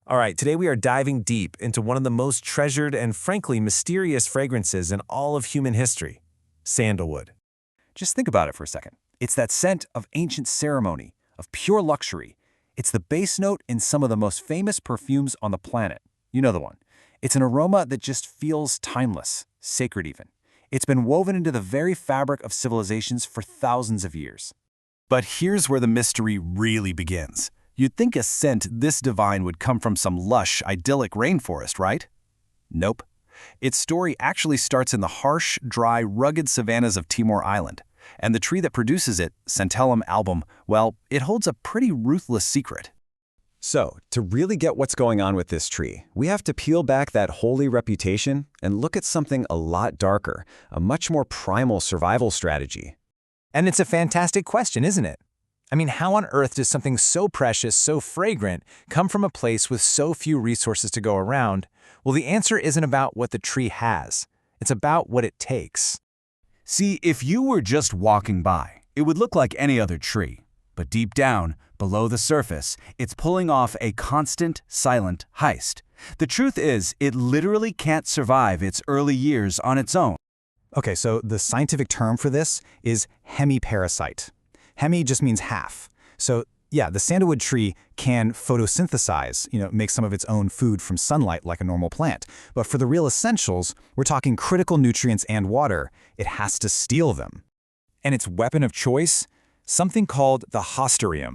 All right, today we are diving deep into one of the most treasured and frankly mysterious fragrances in all of human history, sandalwood. Just think about it for a second. It's that scent of ancient ceremony, of pure luxury. It's the base note in some of the most famous perfumes on the planet. You know the one. It's an aroma that just feels timeless, sacred even. It's been woven into the very fabric of civilizations for thousands of years. But here's where the mystery really begins. You'd think a scent this divine would come from some lush, idyllic rainforest, right? Nope. Its story actually starts in the harsh, dry, rugged savannas of Timor Island. And the tree that produces it, Santalum album, well, it holds a pretty ruthless secret. So, to really get what's going on with this tree, we have to peel back that holy reputation and look at something a lot darker, a much more primal survival strategy. And it's a fantastic question, isn't it? I mean, how on earth does something so precious, so fragrant, come from a place with so few resources to go around? Well, the answer isn't about what the tree has. It's about what it takes. See, if you were just walking by, it would look like any other tree. But deep down, below the surface, it's pulling off a constant, silent heist. The truth is, it literally can't survive its early years on its own. Okay, so the scientific term for this is hemi-parasite. Hemi just means half. So yeah, the sandalwood tree can photosynthesize, make some of its own food from sunlight like a normal plant. But for the real essentials, we're talking critical nutrients and water. It has to steal them. And its weapon of choice? Something called the haustoria.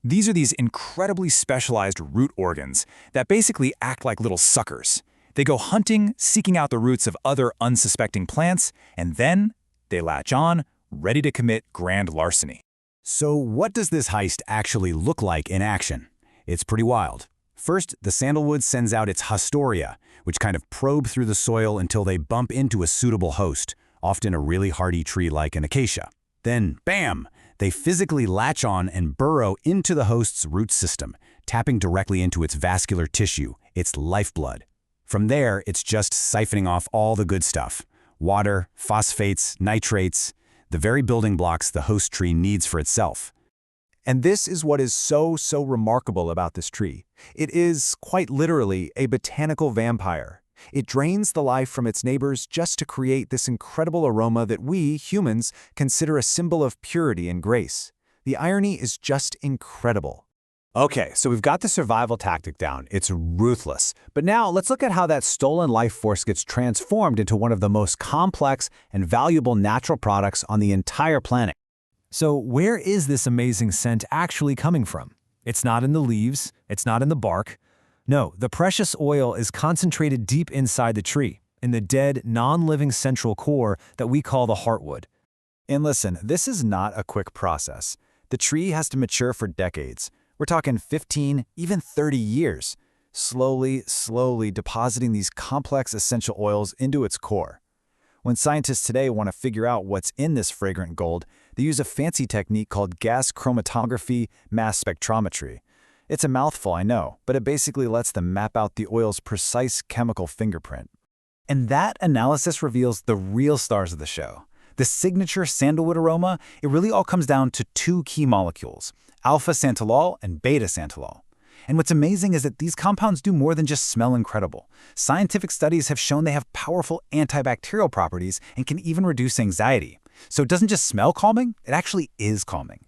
These are these incredibly specialized root organs that basically act like little suckers. They go hunting, seeking out the roots of other unsuspecting plants, and then they latch on, ready to commit grand larceny. So what does this heist actually look like in action? It's pretty wild. First, the sandalwood sends out its haustoria, which kind of probe through the soil until they bump into a suitable host, often a really hardy tree like an acacia. Then, bam! They physically latch on and burrow into the host's root system, tapping directly into its vascular tissue, its lifeblood. From there, it's just siphoning off all the good stuff: water, phosphates, nitrates, the very building blocks the host tree needs for itself. And this is what is so remarkable about this tree. It is, quite literally, a botanical vampire. It drains the life from its neighbors just to create this incredible aroma that we, humans, consider a symbol of purity and grace. The irony is just incredible. Okay, so we've got the survival tactic down. It's ruthless. But now let's look at how that stolen life force gets transformed into one of the most complex and valuable natural products on the entire planet. So where is this amazing scent actually coming from? It's not in the leaves, it's not in the bark. No, the precious oil is concentrated deep inside the tree, in the dead, non-living central core that we call the heartwood. And listen, this is not a quick process. The tree has to mature for decades. We're talking 15, even 30 years, slowly depositing these complex essential oils into its core. When scientists today want to figure out what's in this fragrant gold, they use a fancy technique called gas chromatography mass spectrometry. It's a mouthful, I know, but it basically lets them map out the oil's precise chemical fingerprint. And that analysis reveals the real stars of the show. The signature sandalwood aroma, it really all comes down to two key molecules: alpha-santalol and beta-santalol. And what's amazing is that these compounds do more than just smell incredible. Scientific studies have shown they have powerful antibacterial properties and can even reduce anxiety. So it doesn't just smell calming, it actually is calming.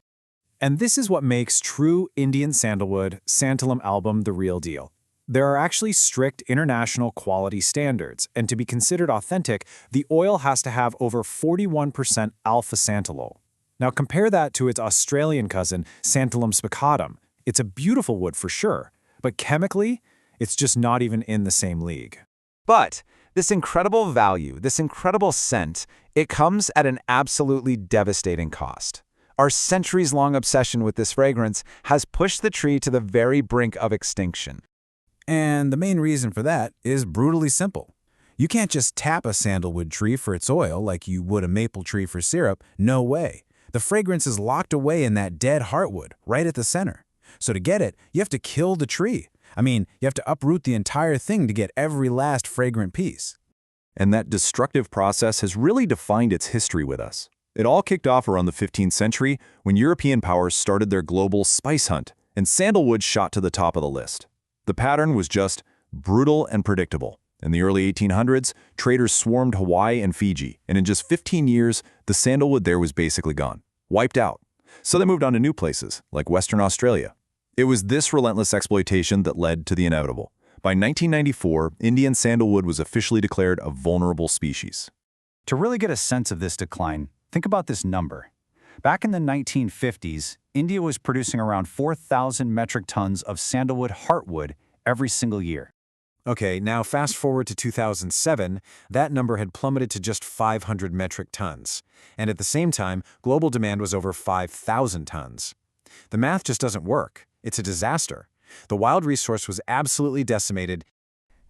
And this is what makes true Indian sandalwood, Santalum album, the real deal. There are actually strict international quality standards, and to be considered authentic, the oil has to have over 41% alpha-santalol. Now compare that to its Australian cousin, Santalum spicatum. It's a beautiful wood for sure, but chemically, it's just not even in the same league. But this incredible value, this incredible scent, it comes at an absolutely devastating cost. Our centuries-long obsession with this fragrance has pushed the tree to the very brink of extinction. And the main reason for that is brutally simple. You can't just tap a sandalwood tree for its oil like you would a maple tree for syrup. No way. The fragrance is locked away in that dead heartwood, right at the center. So to get it, you have to kill the tree. You have to uproot the entire thing to get every last fragrant piece. And that destructive process has really defined its history with us. It all kicked off around the 15th century when European powers started their global spice hunt, and sandalwood shot to the top of the list. The pattern was just brutal and predictable. In the early 1800s, traders swarmed Hawaii and Fiji, and in just 15 years, the sandalwood there was basically gone, wiped out. So they moved on to new places, like Western Australia. It was this relentless exploitation that led to the inevitable. By 1994, Indian sandalwood was officially declared a vulnerable species. To really get a sense of this decline, think about this number. Back in the 1950s, India was producing around 4,000 metric tons of sandalwood heartwood every single year. Okay, now fast forward to 2007, that number had plummeted to just 500 metric tons. And at the same time, global demand was over 5,000 tons. The math just doesn't work. It's a disaster. The wild resource was absolutely decimated.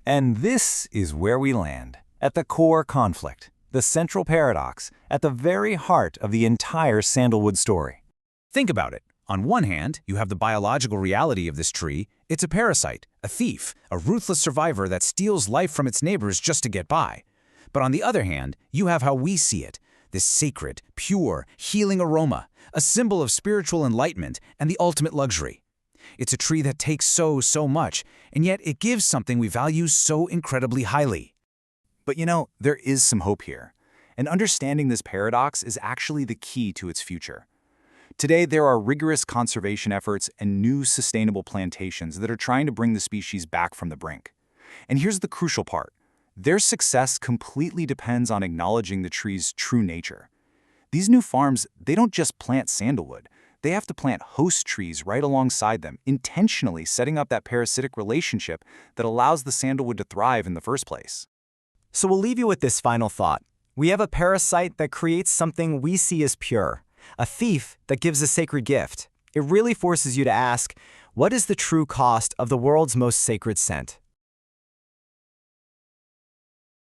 And this is where we land, at the core conflict, the central paradox, at the very heart of the entire sandalwood story. Think about it. On one hand, you have the biological reality of this tree. It's a parasite, a thief, a ruthless survivor that steals life from its neighbors just to get by. But on the other hand, you have how we see it, this sacred, pure, healing aroma, a symbol of spiritual enlightenment and the ultimate luxury. It's a tree that takes so much, and yet it gives something we value so incredibly highly. But you know, there is some hope here. And understanding this paradox is actually the key to its future. Today, there are rigorous conservation efforts and new sustainable plantations that are trying to bring the species back from the brink. And here's the crucial part. Their success completely depends on acknowledging the tree's true nature. These new farms, they don't just plant sandalwood. They have to plant host trees right alongside them, intentionally setting up that parasitic relationship that allows the sandalwood to thrive in the first place. So we'll leave you with this final thought. We have a parasite that creates something we see as pure, a thief that gives a sacred gift. It really forces you to ask, what is the true cost of the world's most sacred scent?